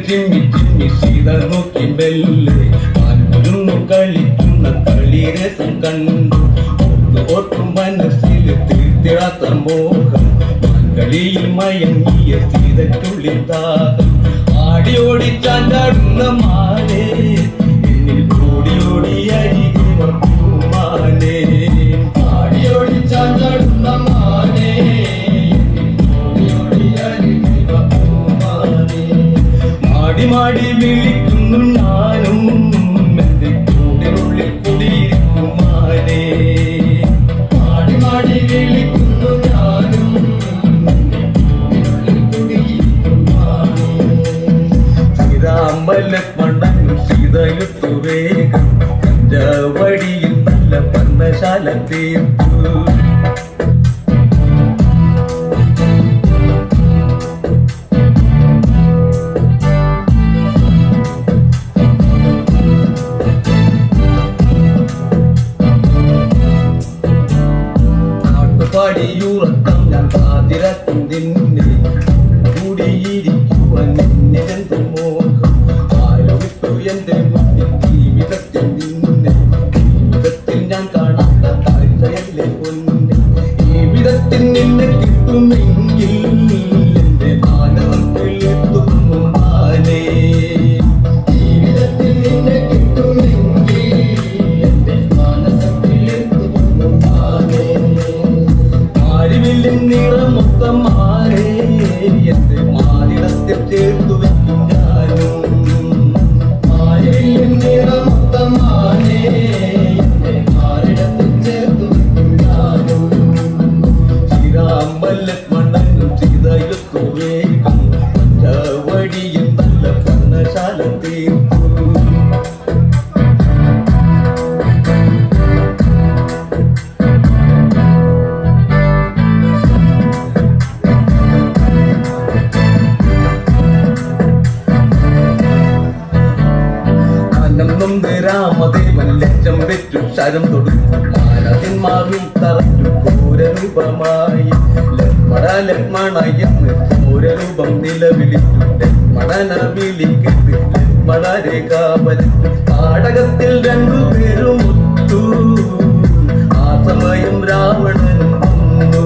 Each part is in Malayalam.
ചിമ്മി ചിമ്മി സീത നോക്കി ബെല്ല് ആൻപുരുന്നു കളിക്കുന്ന കളിരസം കണ്ടു ഓർക്കും മനസ്സിൽ തീർത്തിടാത്ത മോഹം കളിയിൽ മയങ്ങിയ സീതയ്ക്കുള്ളിൽ താകം ആടിയോടി ചാണ്ടാടുന്ന മാലേ എന്നിൽ ഓടിയോടി അരികെ പൂമാലേ ആടിയോടി ചാണ്ടാടുന്ന മാലേ മാടി വിളിക്കുന്നു ഞാനും എന്റെ കൂടിനുള്ളിൽ കുടിയിരിക്കുമാനേ മാടി മാടി വിളിക്കുന്നു ഞാനും സീതാമ്പലമണ്ണനും സീതയുത്തു വേഗം പഞ്ചവടിയിൽ നല്ല പർണശാല തീർത്തു പാടിയുറക്കം ഞാൻ പാതിരക്കും നിന്നെ കൂടിയിരിക്കുവാൻ നിന്നെന്തു മോഹം ആലോചിത്തു എന്റെ മുന്നിൽ ജീവിതത്തിൽ നിന്നെ ജീവിതത്തിൽ ഞാൻ കാണാത്ത കാഴ്ചയല്ലേ പൊന്നെ ജീവിതത്തിൽ നിന്നെ കിട്ടുമെങ്കിൽ എന്റെ മാനവത്തിൽ എത്തുന്നു മാനേ ജീവിതത്തിൽ നിന്നെ കിട്ടുമെങ്കിൽ എന്റെ മാനസത്തിൽ എത്തുന്നു മാനേ നിറമൊത്തം മാറേ എന്റെ മാനിടത്തിൽ ചേർത്തു വെക്കും ഞാനും മാരിൽ നിറമൊത്തം മാറേ എന്റെ മാനിടത്തിൽ ചേർത്തു വെക്കും ഞാനും ശ്രീരാമലക്ഷ്മണനും സീതയുത്തു വേഗം പഞ്ചവടിയിൽ നല്ല പർണശാല തീർത്തു രാമദേവൻ ലക്ഷം വെച്ചു ശരം തൊടുത്തു മാനന്മാരിൽ തറച്ചു ഘോരരൂപമായി ലക്ഷ്മണ എന്ന് ഘോരരൂപം നിലവിളിച്ചു ലക്ഷ്മണന വിളിക്കിട്ട് ലക്ഷ്മണ രേഖാപരിച്ചു നാടകത്തിൽ രണ്ടുപേരും ഒത്തു ആ സമയം രാവണനും വന്നു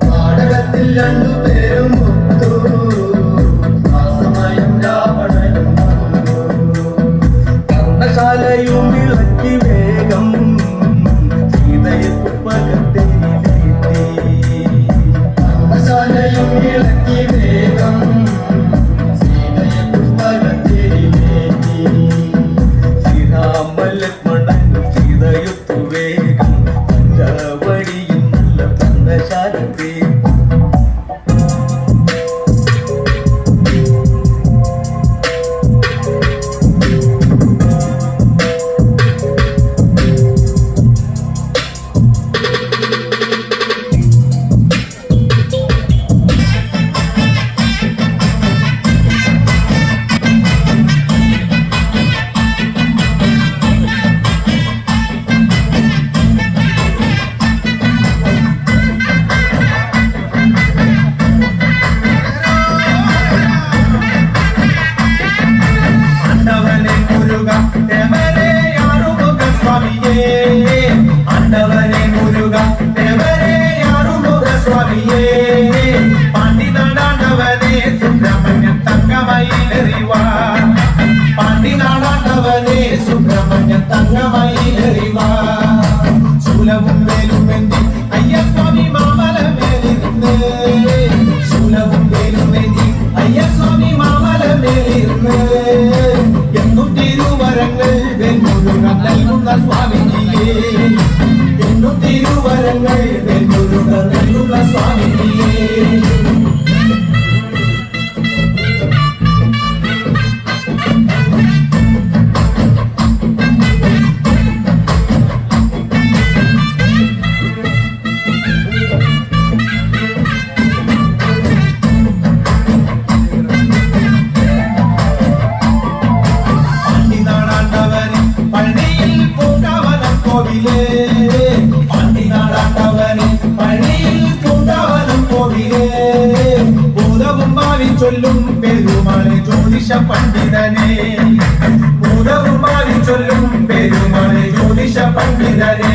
നാടകത്തിൽ രണ്ടുപേരും ഒത്തു ആ സമയം രാവണനും ശാലയും ഇളക്കി വേഗം സീതയെ പുഷ്പകത്തേരിലേറ്റി ശാലയും ഇളക്കി വേഗം സീതയെ പുഷ്പകത്തേരിലേറ്റി ശ്രീരാമലക്ഷ്മണനും സീതയുത്തു വേഗം പഞ്ചവടിയിൽ നല്ല പർണശാല തീർത്തു ஆண்டவனே முருகா தேவரே அருள்முக சுவாமியே பாண்டி நாடாண்டவனே சுப்பிரமணிய தங்கமயில் எறிவார் பாண்டி நாடாண்டவனே சுப்பிரமணிய தங்கமயில் எறிவார் சூலவும் வேலும் வேண்டி ஐயா சுவாமி மாமல மேலிருந்து சூலவும் வேலும் வேண்டி ஐயா சுவாமி மாமல மேலிருந்து എന്നും തിരുവരങ്ങൾ വെൺമുരുക നൽകുന്ന സ്വാമിജിയേ എന്നും തിരുവരങ്ങൾ വെൺമുരുക നൽകുന്ന സ്വാമിജിയേ കോവിലേ പാണ്ടി നാടാണ്ടവനെ പഴയിൽ കൊണ്ടവനും കോവിലേ ഭൂതവും ഭാവി ചൊല്ലും പെരുമാളെ ജ്യോതിഷ പണ്ഡിതനെ ഭൂതവും ഭാവി ചൊല്ലും പെരുമാളെ ജ്യോതിഷ പണ്ഡിതനെ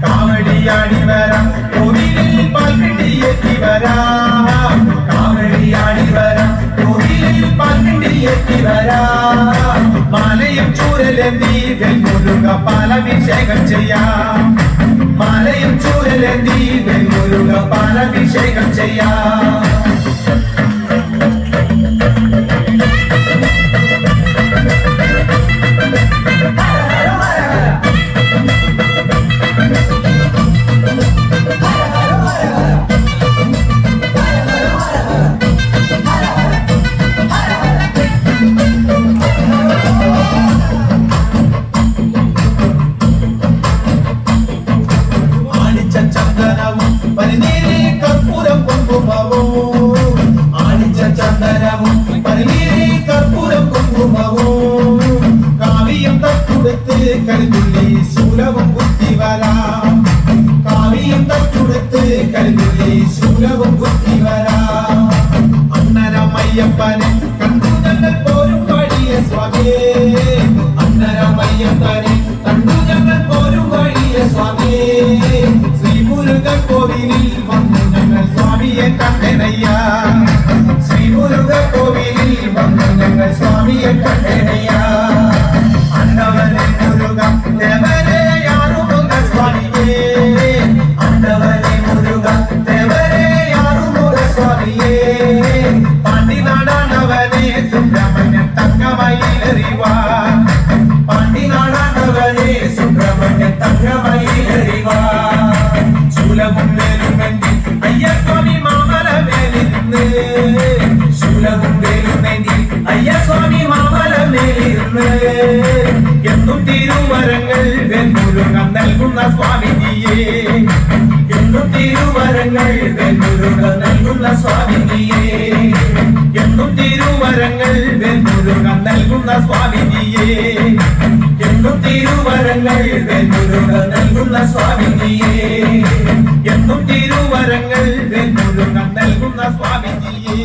കാവടിയാടി വരാം കോവിലിൽ പാൽക്കിണ്ടിയെത്തി വരാം കാവടിയാടി വരാം കോവിലിൽ പാൽക്കിണ്ടിയെത്തി വരാം മാലയും ചൂരലെന്തി വെൽമുരുക പാലഭിഷേകം ചെയ്യാം മാലയും ചൂരലെന്തി വെൽമുരുക പാലഭിഷേകം ചെയ്യാം ചന്ദനവും പനിനീരി കർപ്പൂരം കുങ്കുമവും ആണിച്ച ചന്ദനവും പനിനീരി കർപ്പൂരം കുങ്കുമവും കാവിയും തട്ടുടുത്ത് കരുതുള്ളി ശൂലവും കുത്തി വരാം കാവിയും തട്ടുടുത്ത് കരുതുള്ളി ശൂലവും കുത്തി വരാം അന്നരമയ്യപ്പനെ കണ്ടു ഞങ്ങൾ പോരും വഴിയ സ്വാമിയേ അന്നരമയ്യപ്പനെ കണ്ടു ഞങ്ങൾ പോരും വഴിയ സ്വാമിയേ ശ്രീമുരുകൻ കോവിലിൽ വന്നു ഞങ്ങൾ സ്വാമിയെ കണ്ടനയ്യ ശ്രീമുരുകൻ കോവിലിൽ വന്നു ഞങ്ങൾ സ്വാമിയെ കണ്ടനയ്യ അണ്ടവനെ മുരുക ദേവരെ ആറുമുഖ സ്വാമിയേ അണ്ടവനെ മുരുക ദേവരെ ആറുമുഖ സ്വാമിയേ പാണ്ടി നാടാണ്ടവനെ സുബ്രഹ്മണ്യൻ തങ്കമയിലെറിവാ പാണ്ടി നാടാണ്ടവനെ സുബ്രഹ്മണ്യൻ തങ്കമയിലെറിവാ ശൂലവും വേലുമെന്തി അയ്യസ്വാമി മാമലമേലിരുന്ന് ശൂലവും വേലുമെന്തി അയ്യസ്വാമി മാമലമേലിരുന്ന് എന്നും തിരുവരങ്ങൾ വെൺമുരുകൻ നൽകുന്ന സ്വാമിജിയെ എന്നും തിരുവരങ്ങൾ വെൺമുരുകൻ നൽകുന്ന സ്വാമിജിയെ എന്നും തിരുവരങ്ങൾ വെൺമുരുകൻ നൽകുന്ന സ്വാമിജിയെ എന്നും തിരുവരങ്ങൾ വെൺമുരുകൻ നൽകുന്ന സ്വാമിജിയെ എന്നും തിരുവരങ്ങൾ വെൺമുരുകൻ നൽകുന്ന സ്വാമിജിയെ